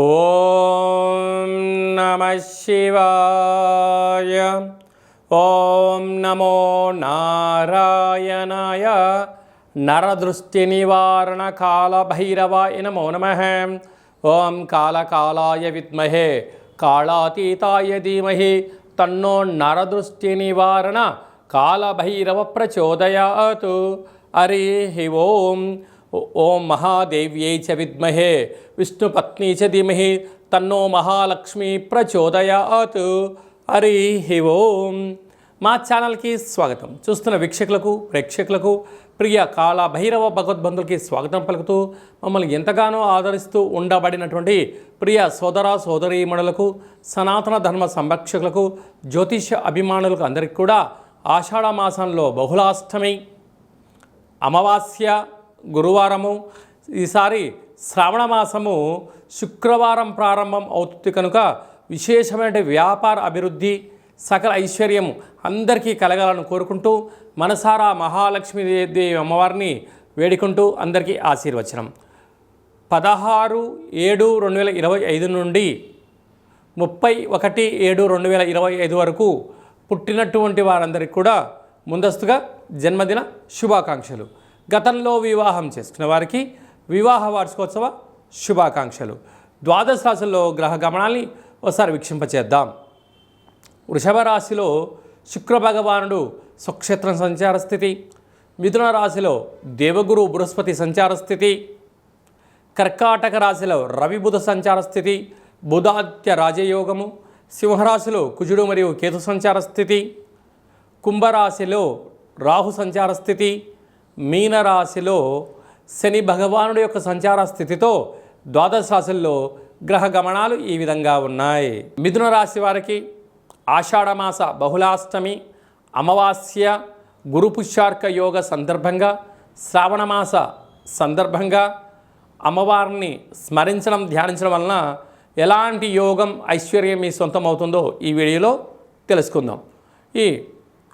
ఓం నమః శివాయ. ఓం నమో నారాయణాయ. నరదృష్టి నివారణ కాళభైరవాయ నమో నమః. ఓం కాళకాళాయ విద్మహే కాళాతీతాయ ధీమహి తన్నో నరదృష్టి నివారణ కాళభైరవ ప్రచోదయాత్. హరి ఓం. ఓం మహాదేవ్యై చ విద్మహే విష్ణుపత్ని చ ధీమహి తన్నో మహాలక్ష్మి ప్రచోదయాత్. హరి ఓం. మా ఛానల్కి స్వాగతం. చూస్తున్న వీక్షకులకు ప్రేక్షకులకు ప్రియ కాళభైరవ భగవద్బంధులకి స్వాగతం పలుకుతూ మమ్మల్ని ఎంతగానో ఆదరిస్తూ ఉండబడినటువంటి ప్రియ సోదర సోదరీమణులకు సనాతన ధర్మ సంరక్షకులకు జ్యోతిష అభిమానులకు అందరికీ కూడా ఆషాఢ మాసంలో బహుళాష్టమి అమావాస్య గురువారము, ఈసారి శ్రావణ మాసము శుక్రవారం ప్రారంభం అవుతుంది కనుక విశేషమైన వ్యాపార అభివృద్ధి సకల ఐశ్వర్యం అందరికీ కలగాలని కోరుకుంటూ మనసారా మహాలక్ష్మీదేవి అమ్మవారిని వేడుకుంటూ అందరికీ ఆశీర్వచనం. 16/7/2025 నుండి 31/7/2025 వరకు పుట్టినటువంటి వారందరికీ కూడా ముందస్తుగా జన్మదిన శుభాకాంక్షలు. గతంలో వివాహం చేసుకున్న వారికి వివాహ వార్షికోత్సవ శుభాకాంక్షలు. ద్వాదశ రాశుల్లో గ్రహ గమనాల్ని ఒకసారి వీక్షింపచేద్దాం. వృషభ రాశిలో శుక్ర భగవానుడు స్వక్షేత్రం సంచార స్థితి. మిథున రాశిలో దేవగురు బృహస్పతి సంచార స్థితి. కర్కాటక రాశిలో రవి బుధ సంచార స్థితి, బుధాదిత్య రాజయోగము. సింహరాశిలో కుజుడు మరియు కేతు సంచార స్థితి. కుంభరాశిలో రాహు సంచార స్థితి. మీనరాశిలో శని భగవానుడి యొక్క సంచార స్థితితో ద్వాదశ రాశుల్లో గ్రహ గమనాలు ఈ విధంగా ఉన్నాయి. మిథున రాశి వారికి ఆషాఢమాస బహుళాష్టమి అమావాస్య గురు పుష్యార్క యోగ సందర్భంగా శ్రావణమాస సందర్భంగా అమ్మవారిని స్మరించడం ధ్యానించడం వలన ఎలాంటి యోగం ఐశ్వర్యం మీ సొంతం అవుతుందో ఈ వీడియోలో తెలుసుకుందాం. ఈ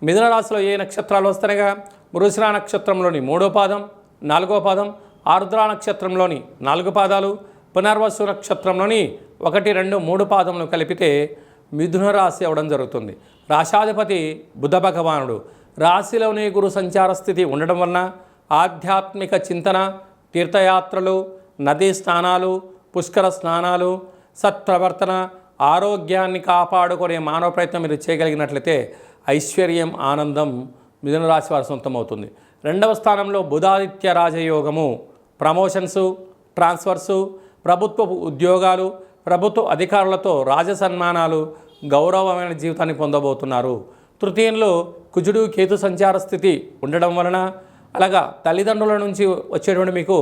మిథున రాశిలో ఏ నక్షత్రాలు వస్తాయిగా మృగశిర నక్షత్రంలోని 3వ పాదం 4వ పాదం, ఆరుద్ర నక్షత్రంలోని 4 పాదాలు, పునర్వసు నక్షత్రంలోని 1, 2, 3 పాదములు కలిపితే మిథున రాశి అవ్వడం జరుగుతుంది. రాశాధిపతి బుధ భగవానుడు. రాశిలోని గురు సంచార స్థితి ఉండడం వలన ఆధ్యాత్మిక చింతన, తీర్థయాత్రలు, నదీ స్నానాలు, పుష్కర స్నానాలు, సత్ప్రవర్తన, ఆరోగ్యాన్ని కాపాడుకునే మానవ ప్రయత్నం మీరు చేయగలిగినట్లయితే ఐశ్వర్యం ఆనందం మిథున రాశి వారి సొంతం అవుతుంది. 2వ స్థానంలో బుధాదిత్య రాజయోగము. ప్రమోషన్సు, ట్రాన్స్ఫర్సు, ప్రభుత్వపు ఉద్యోగాలు, ప్రభుత్వ అధికారులతో రాజసన్మానాలు, గౌరవమైన జీవితాన్ని పొందబోతున్నారు. తృతీయంలో కుజుడు కేతు సంచార స్థితి ఉండడం వలన అలాగా తల్లిదండ్రుల నుంచి వచ్చేటువంటి మీకు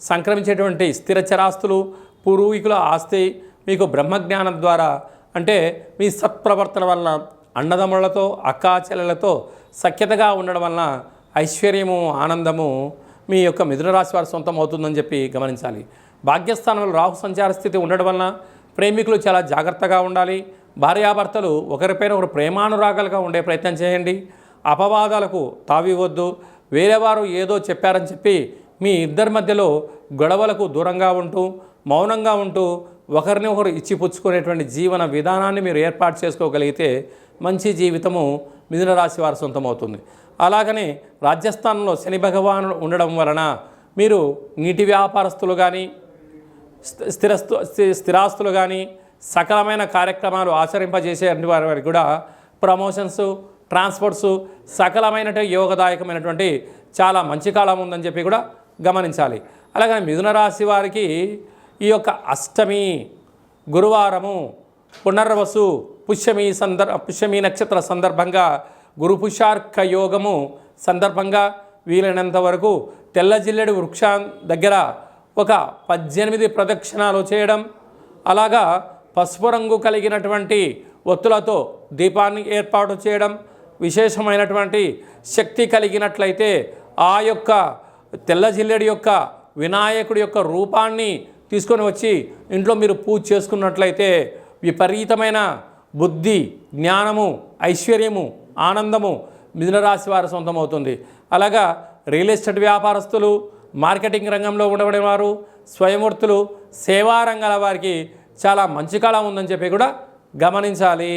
సంక్రమించేటువంటి స్థిర చరాస్తులు, పూర్వీకుల ఆస్తి మీకు బ్రహ్మజ్ఞానం ద్వారా అంటే మీ సత్ప్రవర్తన వలన అన్నదమ్ములతో అక్కాచెల్లెలతో సఖ్యతగా ఉండడం వలన ఐశ్వర్యము ఆనందము మీ యొక్క మిథున రాశి వారి సొంతం అవుతుందని చెప్పి గమనించాలి. భాగ్యస్థానంలో రాహు సంచార స్థితి ఉండడం వలన ప్రేమికులు చాలా జాగ్రత్తగా ఉండాలి. భార్యాభర్తలు ఒకరిపైన ఒకరు ప్రేమానురాగాలుగా ఉండే ప్రయత్నం చేయండి. అపవాదాలకు తావివద్దు. వేరేవారు ఏదో చెప్పారని చెప్పి మీ ఇద్దరి మధ్యలో గొడవలకు దూరంగా ఉంటూ మౌనంగా ఉంటూ ఒకరిని ఒకరు ఇచ్చిపుచ్చుకునేటువంటి జీవన విధానాన్ని మీరు ఏర్పాటు చేసుకోగలిగితే మంచి జీవితము మిథున రాశి వారి సొంతం అవుతుంది. అలాగనే రాజ్యస్థానంలో శని భగవానుడు ఉండడం వలన మీరు నీటి వ్యాపారస్తులు కానీ స్థిరాస్తులు కానీ సకలమైన కార్యక్రమాలు ఆచరింపజేసే వారికి కూడా ప్రమోషన్స్, ట్రాన్స్పోర్ట్స్ సకలమైన యోగదాయకమైనటువంటి చాలా మంచి కాలం ఉందని చెప్పి కూడా గమనించాలి. అలాగే మిథున రాశి వారికి ఈ యొక్క అష్టమి గురువారము పునర్వసు పుష్యమి నక్షత్ర సందర్భంగా గురు పుష్యార్క యోగము సందర్భంగా వీలైనంత వరకు తెల్ల జిల్లెడు వృక్షం దగ్గర ఒక 18 ప్రదక్షిణాలు చేయడం, అలాగా పసుపు రంగు కలిగినటువంటి ఒత్తులతో దీపాన్ని ఏర్పాటు చేయడం, విశేషమైనటువంటి శక్తి కలిగినట్లయితే ఆ యొక్క తెల్ల జిల్లెడు యొక్క వినాయకుడి యొక్క రూపాన్ని తీసుకొని వచ్చి ఇంట్లో మీరు పూజ చేసుకున్నట్లయితే విపరీతమైన బుద్ధి, జ్ఞానము, ఐశ్వర్యము, ఆనందము మిథున రాశి వారి సొంతం అవుతుంది. అలాగా రియల్ ఎస్టేట్ వ్యాపారస్తులు, మార్కెటింగ్ రంగంలో ఉండబడేవారు, స్వయంవృత్తులు, సేవా రంగాల వారికి చాలా మంచి కాలం ఉందని చెప్పి కూడా గమనించాలి.